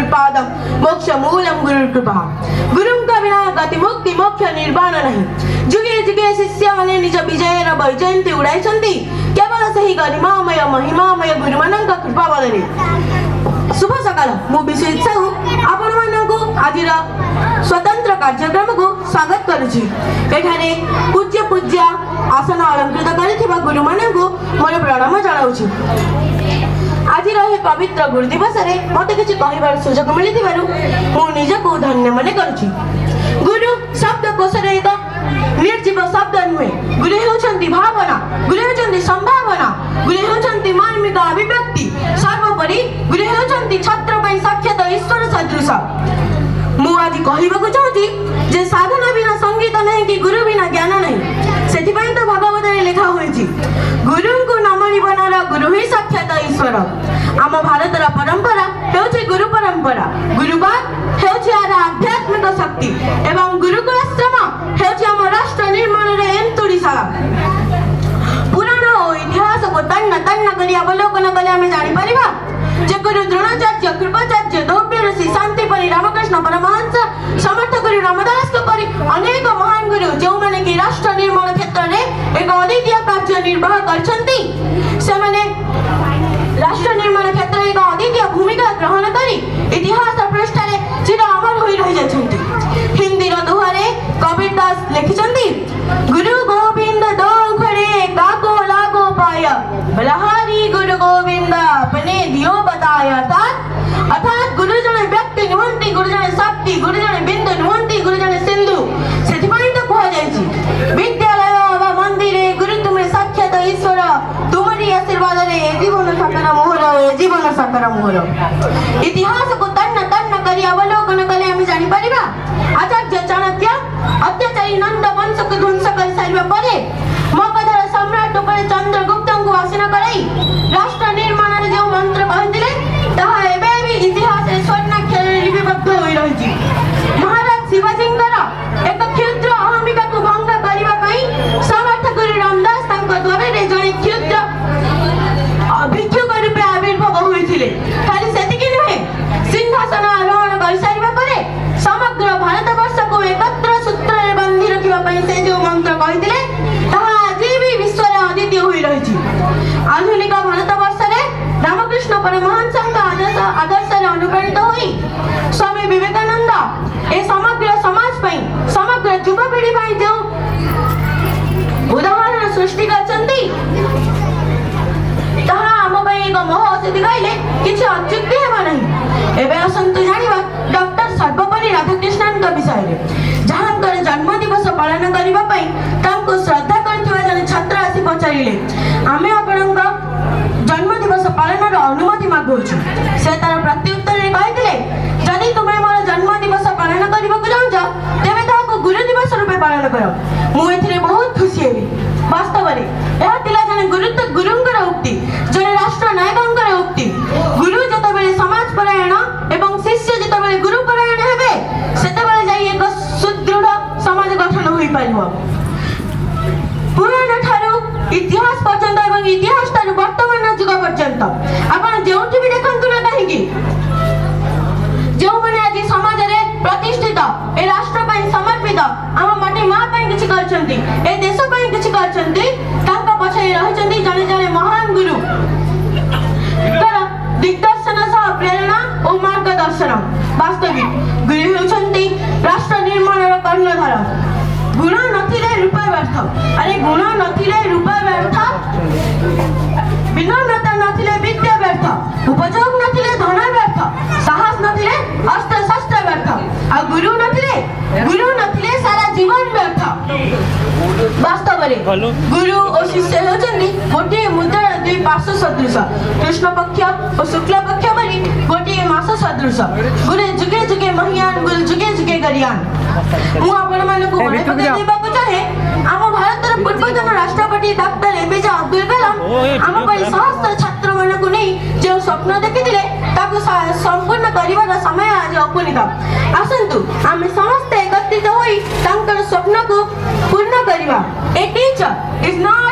गुरुपादम मोक्ष मूलम गुरुकृपा। गुरुंका बिना गति मुक्ति मोक्ष निर्वाण नहीं। जुगे जुगे शिष्य माने निज विजयर वैजयंती उड़ाइछन्ति केवल सही गरिमामय महिमामय गुरुमानंक कृपा बलरे। शुभ सकाल मु विश्वजित साहू आपण मानकु आजिर स्वतंत्र कार्यक्रम को स्वागत करुछि। एठारे पूज्य पूज्य आसन अलंकृत करिथिबा गुरु मानकु मोर प्रणाम जणाउछि। आज पवित्र गुरु दिवस रे मते किछि कहिबार सुযোগ मिलिथिबारु मु निजको धन्य मने करुछि। गुरु शब्द कोशरे एक निर्जीव शब्द नुहे। गुरु हेउछन्ति भावना, गुरु हेउछन्ति संभावना, गुरु हेउछन्ति मार्मिक अभिव्यक्ति, सर्वोपरि गुरु हेउछन्ति छात्र पई साक्षात ईश्वर सदृश। मु आज कहिबाकु चाहूछि जे साधना बिना संगीत नहीं कि गुरु बिना ज्ञान नहीं। सेथि पई तो भागवत रे लिखा होइछि गुरुंकु नमनि बनार गुरु ही साक्षात ईश्वर। आम भारतर परंपरा हेउछि गुरु परंपरा। गुरुबाद हेउछि आर आध्यात्मिक शक्ति एवं गुरुकुल आश्रम हेउछि आम राष्ट्र निर्माण रे एंतुड़ीशाला। पुराण और इतिहास को तन्न तन्न करी अवलोकन कले आमे जानि परिबा जे गुरु द्रोणाचार्य, कृपाचार्य, द्रव्य ऋषि, शांतिपरि, रामकृष्ण परमहंस, समर्थ गुरु रामदास को परि अनेक महान गुरु जो माने कि राष्ट्र निर्माण क्षेत्र में एक अद्वितीय कार्य निर्वाह करछन्ति। से माने राष्ट्र निर्माण क्षेत्र एक अद्वितीय भूमिका ग्रहण करी इतिहास पृष्ठ रे चिर अमर होई रहि जाछन्ति। हिंदी रो दोहारे कबीर दास लिखिछन्ति गुरु गोविंद दो खड़े काको लागो पाया बलहारी गुरु गोविंद अपने दियो बताया। अर्थात गुरु जने व्यक्ति नुहंती, गुरु जने शक्ति, गुरु जने बिंदु नुहंती, गुरु जने सिंधु। सेथिपाई तो कह जायछि विद्यालय वा मंदिरे गुरु तुमे साक्षात ईश्वर तुमरी आशीर्वाद रे जीवन साकार मोहर, जीवन साकार मोहर। इतिहास को तन्न तन्न करी अवलोकन कले आमे जानि परिबा आचार्य चाणक्य अत्याचारी नंद वंश को ध्वंस कर सारिबा परे मगधर सम्राट उपर चंद्रगुप्त को आसन कराई राष्ट्र निर्माण रे जो मंत्र कहथिले ताहा एबे भी इतिहास रे स्वर्णाक्षर रे लिपिबद्ध होई रहिछि। महाराज शिवाजींकर एक क्षुद्र अहमिका को भंग करिबा पई समर्थ गुरु रामदास तांको द्वारे रे जणे क्षुद्र भिक्षुक रूपे आविर्भाव होइथिले। खाली सेतिकि नहे सिंहासन आरोहण कर सारिबा परे समग्र भारतवर्ष को एकत्र सूत्र रे बांधी रखिबा पई से जो मंत्र कहिथिले ताहा आज भी विश्व रे अद्वितीय होई रहिछि। आधुनिक भारतवर्ष रे रामकृष्ण परमहंस आदर्श रे अनुप्राणित होई स्वामी विवेकानंद ए समग्र समाज पई समग्र युवा पीढ़ी पई जो उदाहरण सृष्टि करछन्ति ताहा हम पई एक महौषधि गाइले किछि अत्युक्ति हेबा नहीं। एबे असंतु जानिबा डॉक्टर सर्वपल्ली राधाकृष्णन का विषय रे जहांकर जन्म दिवस पालन करिबा पई तांको श्रद्धा करथिबा जने छात्र आसी पचारिले आमे आपनका जन्म दिवस पालन रो अनुमति मागुछु। से तार प्रत्युत्तर रे कहिथिले जदि तुमे मोर जन्म दिवस पालन करिबा को जाउछ तेबे ताको गुरु दिवस रूपे पालन करो। मु एथिरे बहुत खुशी हेबी। वास्तव रे एहा तिला जने गुरुंकर उक्ति जने राष्ट्र नायकंकर उक्ति। गुरु जतबेले समाज परायण एवं शिष्य जतबेले गुरु परायण हेबे सेतबेले जाई एक सुदृढ़ समाज गठन होई परिबो। पुराण ठारू इतिहास पर्यंत एवं इतिहास ठारू वर्तमान युग पर्यंत आपण जेउठी भी देखंतु ना काहेकि जो माने आज समाज रे प्रतिष्ठित ए राष्ट्र पई समर्पित आम माटी मां पई किछि करछन्ति ए देश पई किछि करछन्ति तांका पछे रहिछन्ति जने जने महान गुरु तर दिग्दर्शन सह प्रेरणा और मार्गदर्शन। वास्तविक गुरु हेउछन्ति राष्ट्र निर्माण रो कर्णधार। गुण नथिले रूप व्यर्थ। अरे गुण नथिले रूप व्यर्थ, विनम्रता नथिले विद्या व्यर्थ, उपयोग नथिले धन व्यर्थ, साहस नथिले अस्त्र शस्त्र व्यर्थ, आ गुरु नथिले सारा जीवन व्यर्थ। वास्तव रे गुरु और शिष्य होचन्ति गोटे मुद्रा दुई पार्श्व सदृश। कृष्ण पक्ष और शुक्ल पक्ष परि गोटे मास सदृश। गुरु जुगे जुगे महियान, गुरु जुगे जुगे गरियान। मु आपण मानकु मने पके देबाकु चाहे आम भारतर पूर्वतन राष्ट्रपति डॉक्टर एपीजे अब्दुल कलाम आम पई सहस्त्र छात्र मानकु नै जो स्वप्न देखिथिले ताकु संपूर्ण करिवार समय आज उपनीत। आसंतु आमे समस्त एकत्रित होई तांकर स्वप्न को पूर्ण करिवा। A teacher is not